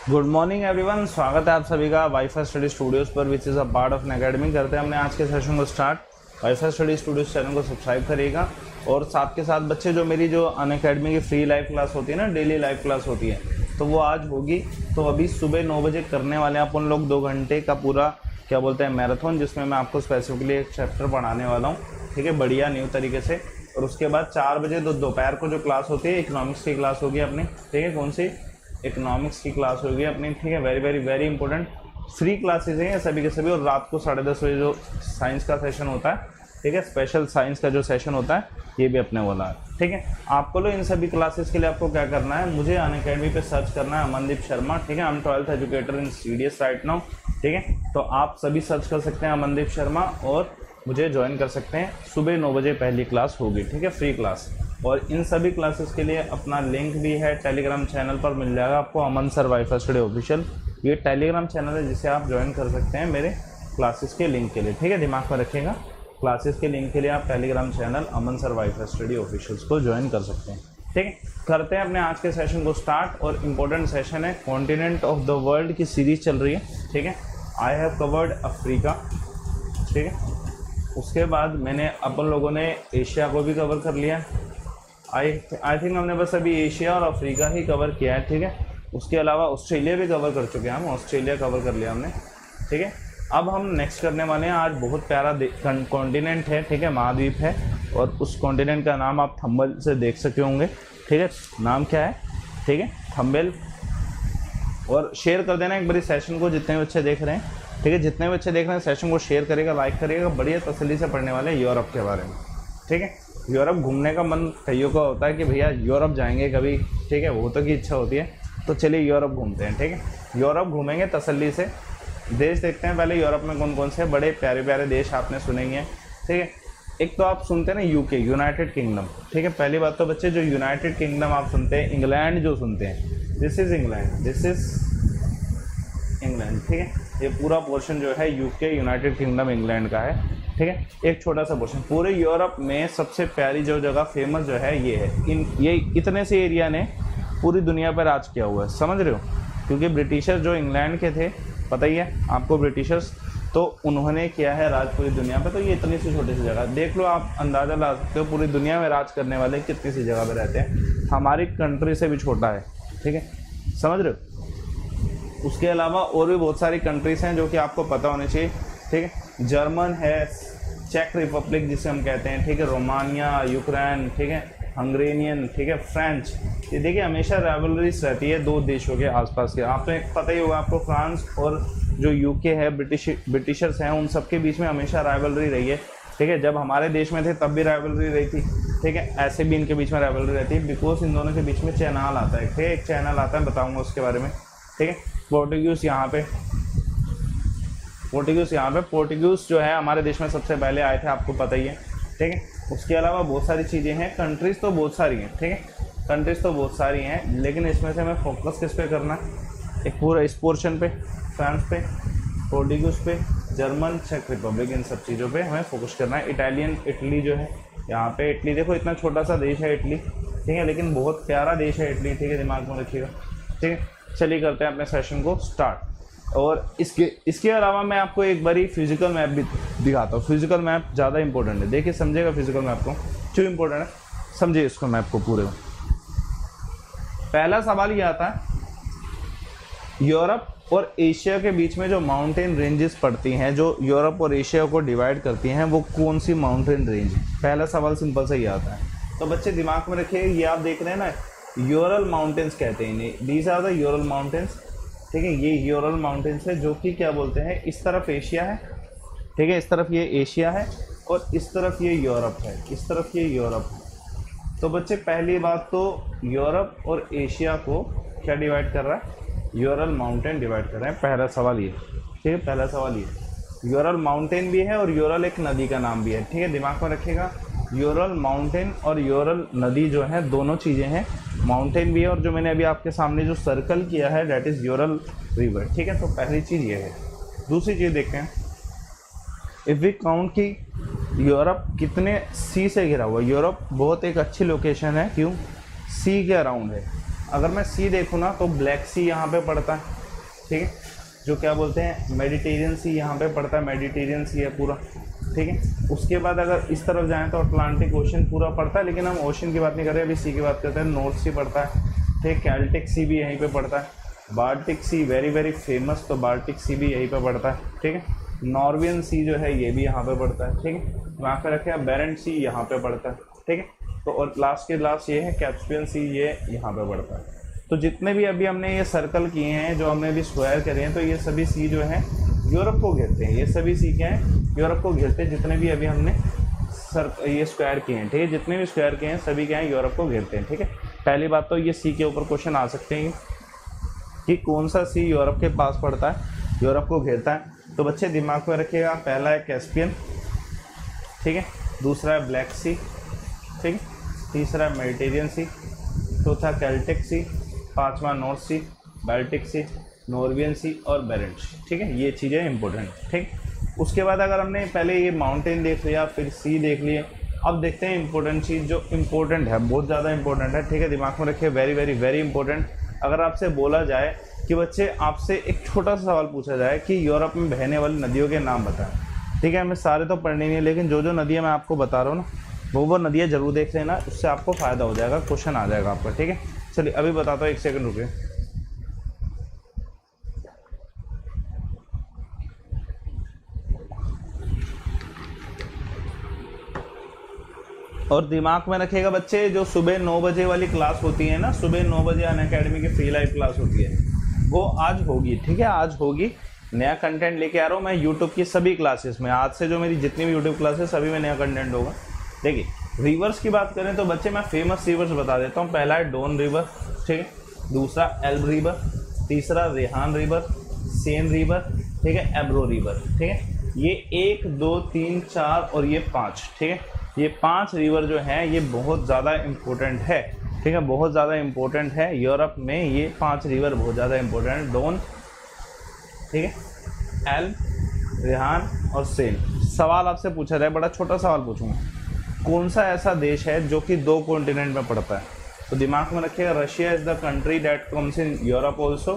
Good morning everyone, स्वागत है आप सभी का वाईफाई स्टडी स्टूडियोज पर which is a part of academy. करते हैं हमने आज के सेशन को start. Wifi study studios channel को सब्सक्राइब करिएगा और साथ के साथ बच्चे जो मेरी जो अनअकैडमी की फ्री लाइव क्लास होती है ना, डेली लाइव क्लास होती है, तो वो आज होगी। तो अभी सुबह 9 बजे करने वाले हैं अपन लोग 2 घंटे का पूरा क्या बोलते हैं मैराथन, जिसमें मैं आपको स्पेसिफिकली एक चैप्टर पढ़ाने वाला हूँ, ठीक है, बढ़िया न्यू तरीके से। और उसके बाद 4 बजे दोपहर को जो क्लास होती है इकोनॉमिक्स की क्लास होगी अपनी, ठीक है। कौन सी? इकोनॉमिक्स की क्लास होगी अपनी, ठीक है। Very very very important free classes हैं सभी के सभी। और रात को 10:30 बजे जो साइंस का सेशन होता है, ठीक है, स्पेशल साइंस का जो सेशन होता है, ये भी अपने वाला है, ठीक है। आपको लो इन सभी क्लासेस के लिए आपको क्या करना है, मुझे अनअकैडमी पे सर्च करना है अमनदीप शर्मा, ठीक है। I am 12th educator in CDS right now, ठीक है। तो आप सभी सर्च कर सकते हैं अमनदीप शर्मा और मुझे ज्वाइन कर सकते हैं। सुबह 9 बजे पहली क्लास होगी, ठीक है, फ्री क्लास। और इन सभी क्लासेस के लिए अपना लिंक भी है टेलीग्राम चैनल पर मिल जाएगा आपको, अमन सर वाईफाई स्टडी ऑफिशियल। ये टेलीग्राम चैनल है जिसे आप ज्वाइन कर सकते हैं मेरे क्लासेस के लिंक के लिए, ठीक है। दिमाग में रखिएगा, क्लासेस के लिंक के लिए आप टेलीग्राम चैनल अमन सर वाईफाई स्टडी ऑफिशियल्स को ज्वाइन कर सकते हैं, ठीक है। करते हैं अपने आज के सेशन को स्टार्ट। और इम्पोर्टेंट सेशन है, कॉन्टिनेंट ऑफ द वर्ल्ड की सीरीज चल रही है, ठीक है। आई हैव कवर्ड अफ्रीका, ठीक है। उसके बाद मैंने अपन लोगों ने एशिया को भी कवर कर लिया। आई थिंक हमने बस अभी एशिया और अफ्रीका ही कवर किया है, ठीक है। उसके अलावा ऑस्ट्रेलिया भी कवर कर चुके हैं हम, ऑस्ट्रेलिया कवर कर लिया हमने, ठीक है। अब हम नेक्स्ट करने वाले हैं, आज बहुत प्यारा कॉन्टिनेंट है, ठीक है, महाद्वीप है। और उस कॉन्टिनेंट का नाम आप थंबनेल से देख सके होंगे, ठीक है। नाम क्या है, ठीक है, थंबनेल। और शेयर कर देना एक बारी सेशन को, जितने बच्चे देख रहे हैं, ठीक है। जितने बच्चे देख रहे हैं सेशन को शेयर करेगा, लाइक करेगा। बढ़िया तसल्ली से पढ़ने वाले हैं यूरोप के बारे में, ठीक है। यूरोप घूमने का मन कईयों का होता है कि भैया यूरोप जाएंगे कभी, ठीक है, वो तो की इच्छा होती है। तो चलिए यूरोप घूमते हैं, ठीक है। यूरोप घूमेंगे तसल्ली से। देश देखते हैं पहले यूरोप में कौन कौन से बड़े प्यारे प्यारे देश आपने सुनेंगे, ठीक है। एक तो आप सुनते हैं ना यूके, यूनाइटेड किंगडम, ठीक है। पहली बात तो बच्चे जो यूनाइटेड किंगडम आप सुनते हैं, इंग्लैंड जो सुनते हैं, this is England, this is England, ठीक है। ये पूरा पोर्शन जो है यूके, यूनाइटेड किंगडम, इंग्लैंड का है, ठीक है। एक छोटा सा पोर्शन। पूरे यूरोप में सबसे प्यारी जो जगह फेमस जो है ये है। ये इतने से एरिया ने पूरी दुनिया पर राज किया हुआ है, समझ रहे हो। क्योंकि ब्रिटिशर्स जो इंग्लैंड के थे, पता ही है आपको ब्रिटिशर्स, तो उन्होंने किया है राज पूरी दुनिया पे। तो ये इतनी सी छोटी सी जगह, देख लो आप, अंदाज़ा ला सकते हो पूरी दुनिया में राज करने वाले कितनी सी जगह पे रहते हैं। हमारी कंट्री से भी छोटा है, ठीक है, समझ रहे हो। उसके अलावा और भी बहुत सारी कंट्रीज़ हैं जो कि आपको पता होनी चाहिए, ठीक है। जर्मन है, चेक रिपब्लिक जिसे हम कहते हैं, ठीक है, रोमानिया, यूक्रेन, ठीक है, हंगरेनियन, ठीक है, फ्रेंच। ये देखिए हमेशा राइवलरीज रहती है दो देशों के आसपास के। आपने पता ही होगा आपको, फ्रांस और जो यूके है, ब्रिटिशर्स हैं, उन सबके बीच में हमेशा राइवलरी रही है, ठीक है। जब हमारे देश में थे तब भी राइवलरी रही थी, ठीक है। ऐसे भी इनके बीच में राइवलरी रहती है, बिकॉज इन दोनों के बीच में चैनल आता है, ठीक है। एक चैनल आता है, बताऊँगा उसके बारे में, ठीक है। पोर्टुगीज़ यहाँ पे, पोर्टुगीज़ जो है हमारे देश में सबसे पहले आए थे, आपको पता ही है, ठीक है। उसके अलावा बहुत सारी चीज़ें हैं, कंट्रीज़ तो बहुत सारी हैं, ठीक है, कंट्रीज़ तो बहुत सारी हैं, लेकिन इसमें से हमें फोकस किस पे करना है, एक पूरा इस पोर्शन पे, फ्रांस पे, पोर्टुगीज़ पे, जर्मन, चेक रिपब्लिक, इन सब चीज़ों पे हमें फोकस करना है। इटालियन, इटली जो है यहाँ पे, इटली देखो इतना छोटा सा देश है इटली, ठीक है, लेकिन बहुत प्यारा देश है इटली, ठीक है, दिमाग में रखिएगा, ठीक है। चलिए करते हैं अपने सेशन को स्टार्ट। और इसके अलावा मैं आपको एक बारी फिजिकल मैप भी दिखाता हूँ। फिजिकल मैप ज़्यादा इंपॉर्टेंट है, देखिए समझेगा फिजिकल मैप को, क्यों इंपॉर्टेंट है, समझिए इसको मैप को पूरे। पहला सवाल ये आता है, यूरोप और एशिया के बीच में जो माउंटेन रेंजेस पड़ती हैं, जो यूरोप और एशिया को डिवाइड करती हैं, वो कौन सी माउंटेन रेंज है। पहला सवाल सिंपल सा ही आता है। तो बच्चे दिमाग में रखिए, ये आप देख रहे हैं ना, यूरल माउंटेन्स कहते हैं इन्हें, these are the Ural mountains, ठीक है। ये यूरल माउंटेन्स है जो कि क्या बोलते हैं, इस तरफ एशिया है, ठीक है, इस तरफ ये एशिया है और इस तरफ ये यूरोप है, इस तरफ ये यूरोप है। तो बच्चे पहली बात तो यूरोप और एशिया को क्या डिवाइड कर रहा है, यूरल माउंटेन डिवाइड कर रहे हैं। पहला सवाल ये, ठीक है, पहला सवाल ये, यूरल माउंटेन भी है और यूरल एक नदी का नाम भी है, ठीक है, दिमाग में रखिएगा। यूरल माउंटेन और यूरल नदी जो है दोनों चीज़ें हैं, माउंटेन भी है और जो मैंने अभी आपके सामने जो सर्कल किया है दैट इज़ यूरल रिवर, ठीक है। तो पहली चीज़ ये है। दूसरी चीज़ देखते हैं, इफ़ वी काउंट की यूरोप कितने सी से घिरा हुआ है। यूरोप बहुत एक अच्छी लोकेशन है, क्यों, सी के अराउंड है। अगर मैं सी देखूँ ना तो ब्लैक सी यहाँ पे पड़ता है, ठीक है, जो क्या बोलते हैं मेडिटेरियन सी यहाँ पे पड़ता है, मेडिटेरियन सी है पूरा, ठीक है। उसके बाद अगर इस तरफ जाएँ तो अटलांटिक ओशन पूरा पड़ता है, लेकिन हम ओशन की बात नहीं कर रहे, अभी सी की बात करते हैं। नॉर्थ सी पड़ता है, ठीक, कैल्टिक सी भी यहीं पे पड़ता है, बाल्टिक सी वेरी वेरी फेमस, तो बाल्टिक सी भी यहीं पे पड़ता है, ठीक है। नॉर्वियन सी जो है ये भी यहाँ पे पड़ता है, ठीक है। वहाँ पे रखे बेरेंट सी यहाँ पे पड़ता है, ठीक है। तो और लास्ट के लास्ट ये है कैस्पियन सी, ये यहाँ पे पड़ता है। तो जितने भी अभी हमने ये सर्कल किए हैं, जो हमने अभी स्क्वायर करे हैं, तो ये सभी सी जो है यूरोप को घेरते हैं। ये सभी सी क्या है, यूरोप को घेरते हैं। जितने भी अभी हमने ये स्क्वायर किए हैं, ठीक है, जितने भी स्क्वायर किए हैं सभी क्या है, यूरोप को घेरते हैं, ठीक है। पहली बात तो ये सी के ऊपर क्वेश्चन आ सकते हैं कि कौन सा सी यूरोप के पास पड़ता है, यूरोप को घेरता है। तो बच्चे दिमाग में रखिएगा, पहला है कैस्पियन, ठीक है, दूसरा है ब्लैक सी, ठीक है, तीसरा है मेडिटेरियन सी, चौथा कैल्टिक सी, पांचवा नॉर्थ सी, बाल्टिक सी, नॉर्वियन सी और बेरेंट सी, ठीक है। ये चीज़ें इंपॉर्टेंट, ठीक। उसके बाद अगर हमने पहले ये माउंटेन देख लिया, फिर सी देख लिए, अब देखते हैं इंपॉर्टेंट चीज़ जो इंपॉर्टेंट है, बहुत ज़्यादा इंपॉर्टेंट है, ठीक है। दिमाग में रखिए, वेरी वेरी वेरी इंपॉर्टेंट। अगर आपसे बोला जाए कि बच्चे आपसे एक छोटा सा सवाल पूछा जाए कि यूरोप में बहने वाली नदियों के नाम बताएं, ठीक है। हमें सारे तो पढ़ने नहीं है, लेकिन जो जो नदियाँ मैं आपको बता रहा हूँ ना, वो नदियाँ जरूर देख लेना, उससे आपको फ़ायदा हो जाएगा, क्वेश्चन आ जाएगा आपका, ठीक है। चलिए अभी बताता हूँ, एक सेकंड रुकिए। और दिमाग में रखिएगा बच्चे, जो सुबह 9 बजे वाली क्लास होती है ना, सुबह 9 बजे अनअकैडमी की फ्री लाइव क्लास होती है, वो आज होगी, ठीक है, आज होगी। नया कंटेंट लेके आ रहा हूँ मैं यूट्यूब की सभी क्लासेस में। आज से जो मेरी जितनी भी यूट्यूब क्लासेस, सभी में नया कंटेंट होगा। देखिए, रिवर्स की बात करें तो बच्चे मैं फेमस रिवर्स बता देता हूँ। पहला है डोन रिवर, ठीक है, दूसरा एल्ब रिवर, तीसरा रेहान रिवर, सेन रिवर, ठीक है, एब्रो रिवर, ठीक है। ये 1 2 3 4 और ये 5, ठीक है। ये 5 रिवर जो हैं ये बहुत ज़्यादा इम्पोर्टेंट है, ठीक है, बहुत ज़्यादा इम्पोर्टेंट है। यूरोप में ये 5 रिवर बहुत ज़्यादा इम्पोर्टेंट है। डोन, ठीक है, एल्ब, रेहान और सेन। सवाल आपसे पूछा जाए, बड़ा छोटा सवाल पूछूंगा, कौन सा ऐसा देश है जो कि 2 कॉन्टिनेंट में पड़ता है? तो दिमाग में रखिएगा, Russia is the country that comes in Europe also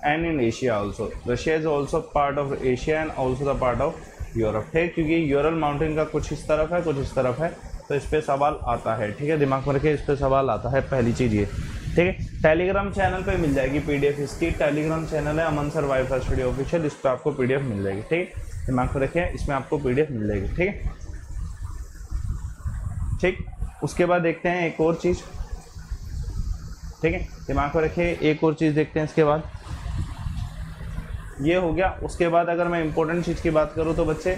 and in Asia also. Russia is also part of Asia and also the part of Europe, है, क्योंकि यूरल माउंटेन का कुछ इस तरफ है, कुछ इस तरफ है, तो इस पर सवाल आता है, ठीक है। दिमाग में रखिए, इस पर सवाल आता है, पहली चीज़ ये, ठीक है। टेलीग्राम चैनल पे मिल जाएगी पीडीएफ इसकी। टेलीग्राम चैनल है अमन सर वाईफाई स्टडी ऑफिशियल, इस पर आपको पीडीएफ मिल जाएगी, ठीक है। दिमाग में रखिए, इसमें आपको पीडीएफ मिल जाएगी, ठीक है, ठीक। उसके बाद देखते हैं एक और चीज़, ठीक है, दिमाग में रखिए, एक और चीज़ देखते हैं। इसके बाद ये हो गया। उसके बाद अगर मैं इंपॉर्टेंट चीज़ की बात करूँ तो बच्चे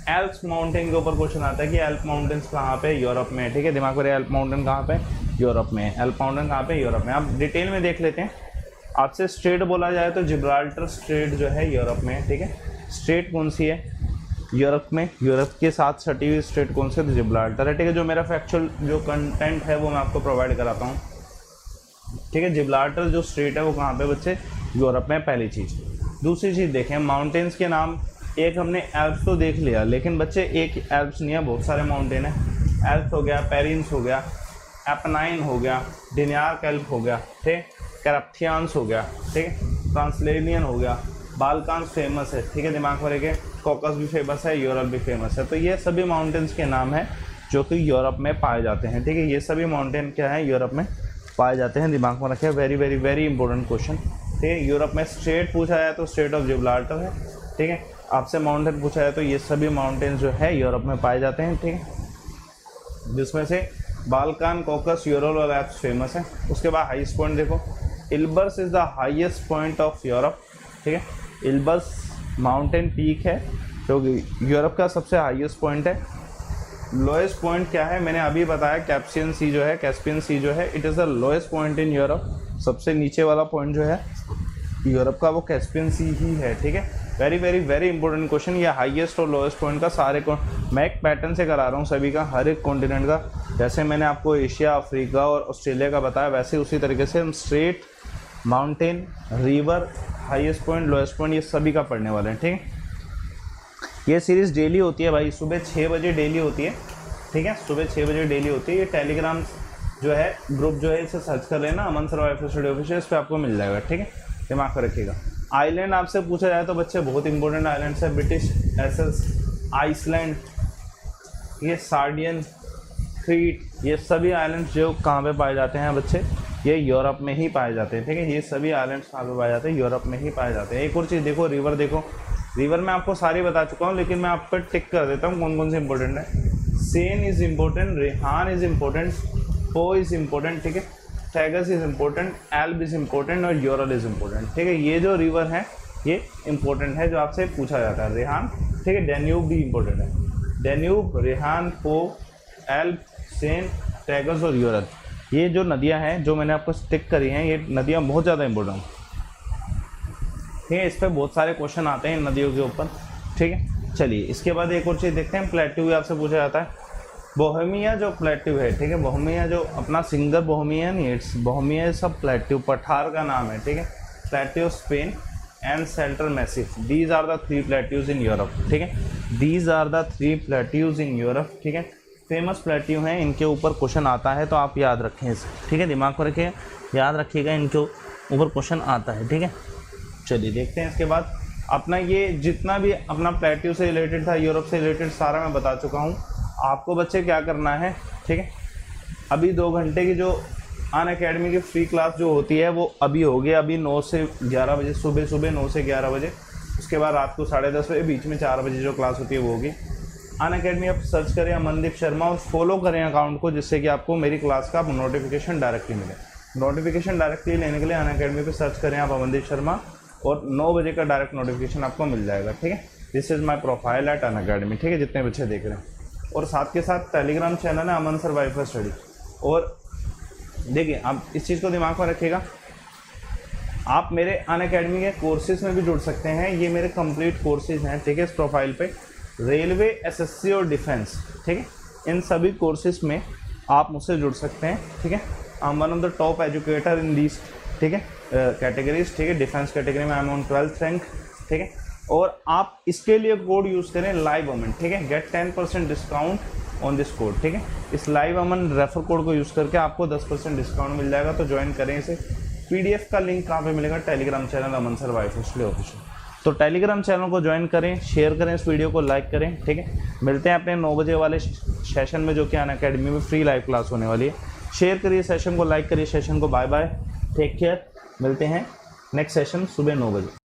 एल्प्स माउंटेन के ऊपर क्वेश्चन आता है कि एल्प माउंटेन्स कहाँ पे, यूरोप में, ठीक है। दिमाग में एल्प माउंटेन कहाँ पे, यूरोप में। एल्प माउंटेन कहाँ पे, यूरोप में। आप डिटेल में देख लेते हैं। आपसे स्ट्रेट बोला जाए तो जिब्राल्टर स्ट्रेट जो है यूरोप में, ठीक है। स्ट्रेट कौन सी है यूरोप में, यूरोप के साथ सटी हुई स्ट्रेट कौन सी है, तो जिब्राल्टर है, ठीक है। जो मेरा फैक्चुअल जो कंटेंट है वो मैं आपको प्रोवाइड कराता हूँ, ठीक है। जिब्राल्टर जो स्ट्रेट है वो कहाँ पे बच्चे, यूरोप में, पहली चीज़। दूसरी चीज़ देखें, माउंटेन्स के नाम, एक हमने एल्प्स तो देख लिया, लेकिन बच्चे एक एल्प्स नहीं है, बहुत सारे माउंटेन है। एल्प्स हो गया, पेरिन्स हो गया, एपनाइन हो गया, डिनियार्क एल्प हो गया, ठीक, कैराप्थियान्स हो गया, ठीक, ट्रांसलेनियन हो गया, बाल्कान्स फेमस है, ठीक है। दिमाग में रखिए, कॉकस भी फेमस है, यूरोप भी फेमस है। तो ये सभी माउंटेन्स के नाम हैं जो कि यूरोप में पाए जाते हैं, ठीक है। ये सभी माउंटेन क्या है, यूरोप में पाए जाते हैं। दिमाग में रखिए, very very very important question, ठीक है। यूरोप में स्ट्रेट पूछा जाए तो स्ट्रेट ऑफ जिब्राल्टर है, ठीक है। आपसे माउंटेन पूछा जाए तो ये सभी माउंटेन जो है यूरोप में पाए जाते हैं, ठीक है, जिसमें से बाल्कान, कॉकस, यूरल और एल्प्स फेमस है। उसके बाद हाईएस्ट पॉइंट देखो, Elbrus is the highest point of Europe, ठीक है। इल्बर्स माउंटेन पीक है जो यूरोप का सबसे हाईएस्ट पॉइंट है। लोएस्ट पॉइंट क्या है, मैंने अभी बताया, कैस्पियन सी जो है, कैस्पियन सी जो है, it is the lowest point in Europe. सबसे नीचे वाला पॉइंट जो है यूरोप का वो कैस्पियन सी ही है, ठीक है। Very very very important question. ये हाईएस्ट और लोएस्ट पॉइंट का सारे को मैं एक पैटर्न से करा रहा हूँ सभी का, हर एक कॉन्टिनेंट का। जैसे मैंने आपको एशिया, अफ्रीका और ऑस्ट्रेलिया का बताया, वैसे उसी तरीके से हम straight, mountain, river, highest point, lowest point, ये सभी का पढ़ने वाले हैं, ठीक है। ये सीरीज़ डेली होती है भाई, सुबह 6 बजे डेली होती है, ठीक है, सुबह 6 बजे डेली होती है। ये टेलीग्राम जो है ग्रुप जो है इसे सर्च कर लेना, अमन सर वाईफाई स्टडी ऑफिशियल, इस पर आपको मिल जाएगा। ठीक है, दिमाग में रखिएगा। आइलैंड आपसे पूछा जाए तो बच्चे बहुत इंपॉर्टेंट आइलैंड्स है, ब्रिटिश एसेस, आइसलैंड, ये सार्डियन, क्रीट, ये सभी आइलैंड्स जो कहाँ पे पाए जाते हैं बच्चे, ये यूरोप में ही पाए जाते हैं। ठीक है, ये सभी आइलैंड्स कहाँ पे पाए जाते हैं, यूरोप में ही पाए जाते हैं। एक और चीज़ देखो, रिवर देखो, रिवर मैं आपको सारी बता चुका हूँ, लेकिन मैं आप पर टिक कर देता हूँ कौन कौन से इंपॉर्टेंट है। Sen is important, Rehan is important, पो इज़ इम्पोर्टेंट, ठीक है, tags is important, Elbe is important और यूरल इज़ इम्पोर्टेंट। ठीक है, ये जो रिवर हैं ये इम्पोर्टेंट है जो आपसे पूछा जाता है। रेहान, ठीक है, डेन्यूब भी इम्पोर्टेंट है, डेन्यूब, रेहान, पो, एल्ब, सेन, टैगस और यूरल, ये जो नदियाँ हैं जो मैंने आपको टिक करी हैं, ये नदियाँ बहुत ज़्यादा इंपॉर्टेंट हैं। ठीक है, इस पर बहुत सारे क्वेश्चन आते हैं नदियों के ऊपर। ठीक है, चलिए इसके बाद एक और चीज़ देखते हैं, प्लेट्यू आपसे पूछा जाता है। बोहेमिया जो प्लेट्यू है, ठीक है, बोहेमिया जो अपना सिंगर बोहेमिया नहीं, इट्स बोहेमिया सब प्लेट्यू, पठार का नाम है। ठीक है, plateau Spain and Central Massif, these are the 3 plateaus in Europe. ठीक है, these are the 3 plateaus in Europe. ठीक है, फेमस प्लेट्यू हैं, इनके ऊपर क्वेश्चन आता है तो आप याद रखें इसे। ठीक है, दिमाग को रखिए, याद रखिएगा, इनके ऊपर क्वेश्चन आता है। ठीक है, चलिए देखते हैं इसके बाद अपना ये जितना भी अपना प्लेट्यू से रिलेटेड था, यूरोप से रिलेटेड सारा मैं बता चुका हूँ। आपको बच्चे क्या करना है, ठीक है, अभी 2 घंटे की जो अनअकैडमी की फ्री क्लास जो होती है वो अभी होगी, अभी 9 से 11 बजे, सुबह 9 से 11 बजे, उसके बाद रात को 10:30 बजे, बीच में 4 बजे जो क्लास होती है वो होगी। अनअकैडमी आप सर्च करें अमनदीप शर्मा और फॉलो करें अकाउंट को, जिससे कि आपको मेरी क्लास का नोटिफिकेशन डायरेक्टली मिले। नोटिफिकेशन डायरेक्टली लेने के लिए अनअकैडमी पे सर्च करें आप अमनदीप शर्मा और 9 बजे का डायरेक्ट नोटिफिकेशन आपको मिल जाएगा। ठीक है, this is my profile at Unacademy. ठीक है, जितने बच्चे देख रहे हैं, और साथ के साथ टेलीग्राम चैनल है अमन सर वाईफाई स्टडी। और देखिए आप इस चीज़ को दिमाग में रखिएगा, आप मेरे अनअकैडमी के कोर्सेज में भी जुड़ सकते हैं, ये मेरे कंप्लीट कोर्सेज हैं। ठीक है, इस प्रोफाइल पे रेलवे, एसएससी और डिफेंस, ठीक है, इन सभी कोर्सेज में आप मुझसे जुड़ सकते हैं। ठीक है, I am one of the top educator in these, ठीक है, कैटेगरीज। ठीक है, डिफेंस कैटेगरी में I am on 12th rank. ठीक है, और आप इसके लिए कोड यूज़ करें लाइव अमन। ठीक है, get 10% discount on this code. ठीक है, इस लाइव अमन रेफर कोड को यूज़ करके आपको 10% डिस्काउंट मिल जाएगा, तो ज्वाइन करें इसे। पीडीएफ का लिंक कहाँ पे मिलेगा, टेलीग्राम चैनल अमन सर वाईफाई स्टडी ऑफिशियल। तो टेलीग्राम चैनल को ज्वाइन करें, शेयर करें, इस वीडियो को लाइक करें। ठीक है, मिलते हैं अपने 9 बजे वाले सेशन में, जो कि अनअकैडमी में फ्री लाइव क्लास होने वाली है। शेयर करिए सेशन को, लाइक करिए सेशन को। बाय बाय, टेक केयर, मिलते हैं नेक्स्ट सेशन सुबह 9 बजे।